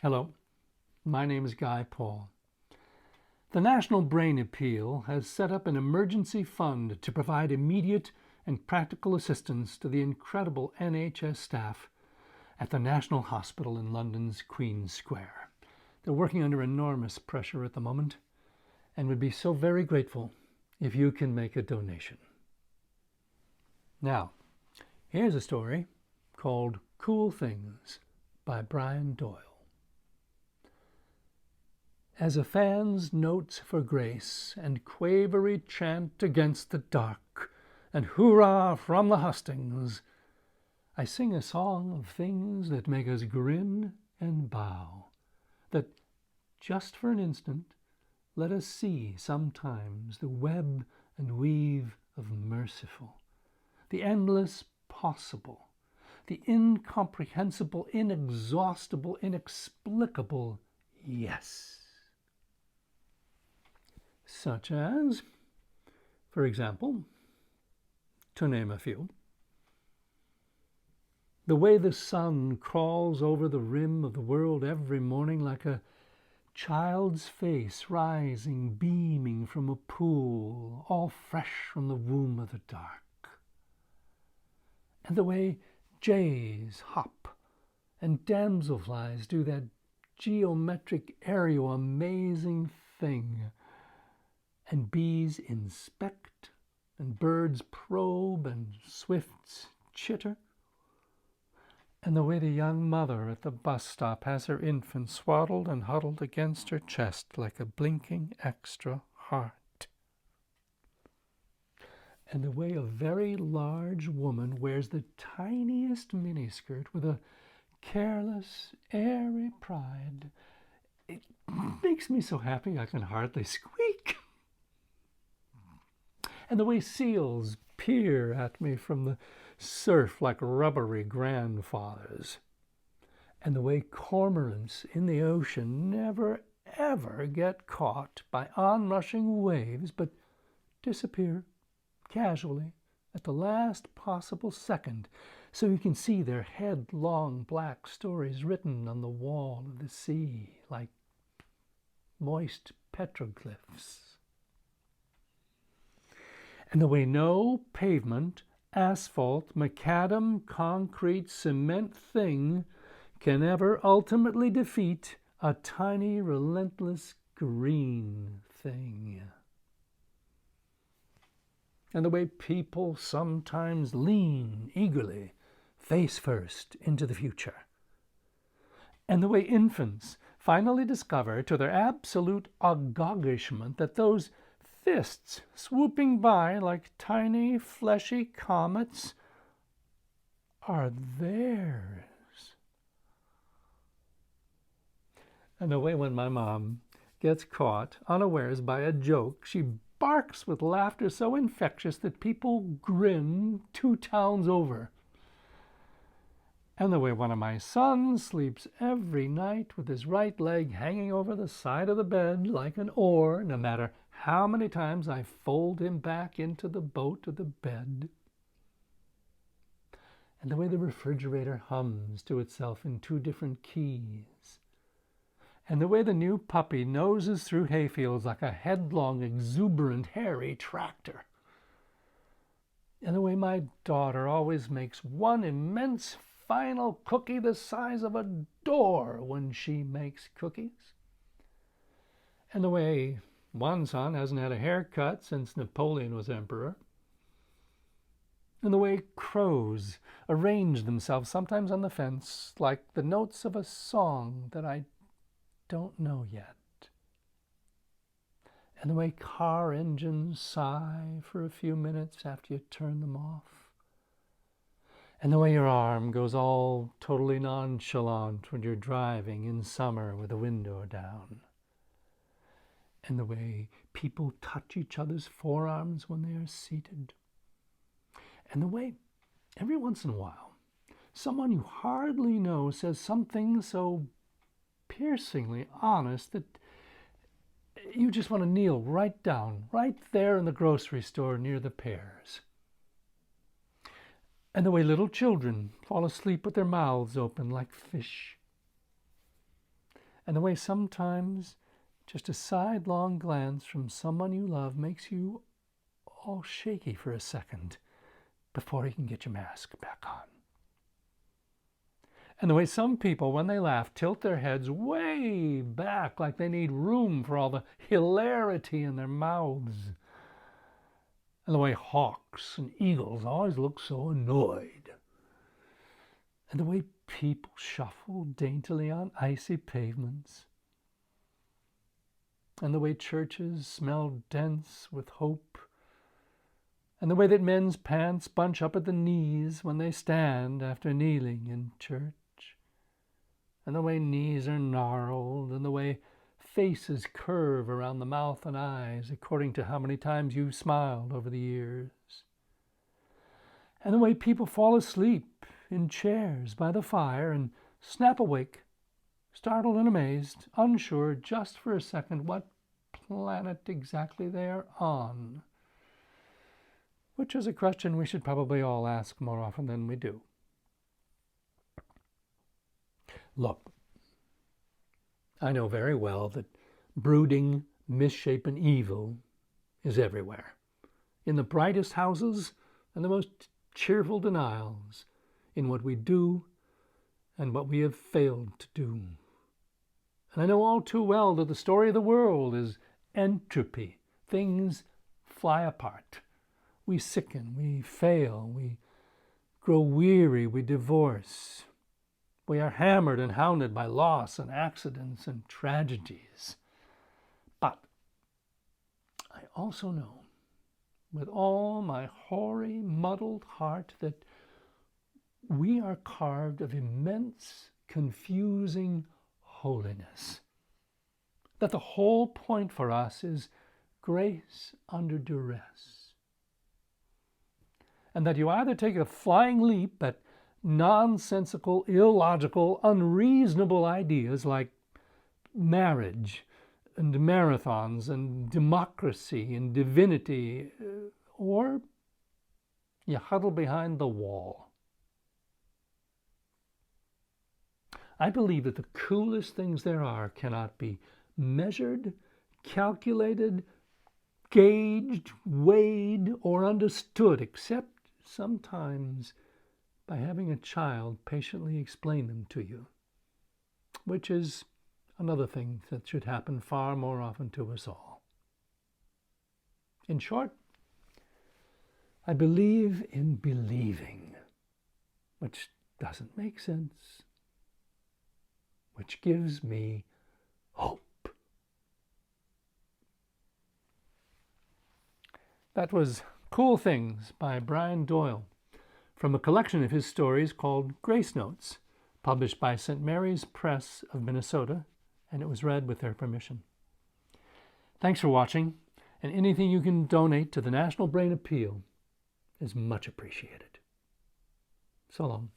Hello, my name is Guy Paul. The National Brain Appeal has set up an emergency fund to provide immediate and practical assistance to the incredible NHS staff at the National Hospital in London's Queen's Square. They're working under enormous pressure at the moment and would be so very grateful if you can make a donation. Now, here's a story called Cool Things by Brian Doyle. As a fan's notes for grace and quavery chant against the dark and hoorah from the hustings, I sing a song of things that make us grin and bow, that just for an instant let us see sometimes the web and weave of merciful, the endless possible, the incomprehensible, inexhaustible, inexplicable yes. Such as, for example, to name a few, the way the sun crawls over the rim of the world every morning like a child's face rising, beaming from a pool, all fresh from the womb of the dark. And the way jays hop and damselflies do that geometric aerial amazing thing, and bees inspect, and birds probe, and swifts chitter. And the way the young mother at the bus stop has her infant swaddled and huddled against her chest like a blinking extra heart. And the way a very large woman wears the tiniest miniskirt with a careless, airy pride. It makes me so happy I can hardly squeak. And the way seals peer at me from the surf like rubbery grandfathers. And the way cormorants in the ocean never, ever get caught by onrushing waves, but disappear casually at the last possible second, so you can see their headlong black stories written on the wall of the sea like moist petroglyphs. And the way no pavement, asphalt, macadam, concrete, cement thing can ever ultimately defeat a tiny, relentless green thing. And the way people sometimes lean eagerly, face first, into the future. And the way infants finally discover, to their absolute agogishment, that those fists swooping by like tiny, fleshy comets are theirs. And the way when my mom gets caught unawares by a joke, she barks with laughter so infectious that people grin 2 towns over. And the way one of my sons sleeps every night with his right leg hanging over the side of the bed like an oar, no matter how many times I fold him back into the boat of the bed. And the way the refrigerator hums to itself in 2 different keys. And the way the new puppy noses through hayfields like a headlong, exuberant, hairy tractor. And the way my daughter always makes one immense final cookie the size of a door when she makes cookies. And the way one son hasn't had a haircut since Napoleon was emperor. And the way crows arrange themselves sometimes on the fence like the notes of a song that I don't know yet. And the way car engines sigh for a few minutes after you turn them off. And the way your arm goes all totally nonchalant when you're driving in summer with the window down. And the way people touch each other's forearms when they are seated. And the way, every once in a while, someone you hardly know says something so piercingly honest that you just want to kneel right down, right there in the grocery store near the pears. And the way little children fall asleep with their mouths open like fish. And the way sometimes just a sidelong glance from someone you love makes you all shaky for a second before you can get your mask back on. And the way some people, when they laugh, tilt their heads way back like they need room for all the hilarity in their mouths. And the way hawks and eagles always look so annoyed. And the way people shuffle daintily on icy pavements. And the way churches smell dense with hope. And the way that men's pants bunch up at the knees when they stand after kneeling in church. And the way knees are gnarled, and the way faces curve around the mouth and eyes according to how many times you've smiled over the years. And the way people fall asleep in chairs by the fire and snap awake, startled and amazed, unsure just for a second what planet exactly they're on. Which is a question we should probably all ask more often than we do. Look, I know very well that brooding, misshapen evil is everywhere, in the brightest houses and the most cheerful denials, in what we do and what we have failed to do. And I know all too well that the story of the world is entropy. Things fly apart. We sicken, we fail, we grow weary, we divorce. We are hammered and hounded by loss and accidents and tragedies. But I also know, with all my hoary, muddled heart, that we are carved of immense, confusing holiness. That the whole point for us is grace under duress. And that you either take a flying leap at nonsensical, illogical, unreasonable ideas like marriage and marathons and democracy and divinity, or you huddle behind the wall. I believe that the coolest things there are cannot be measured, calculated, gauged, weighed, or understood, except sometimes by having a child patiently explain them to you, which is another thing that should happen far more often to us all. In short, I believe in believing, which doesn't make sense, which gives me hope. That was Cool Things by Brian Doyle, from a collection of his stories called Grace Notes, published by St. Mary's Press of Minnesota, and it was read with their permission. Thanks for watching, and anything you can donate to the National Brain Appeal is much appreciated. So long.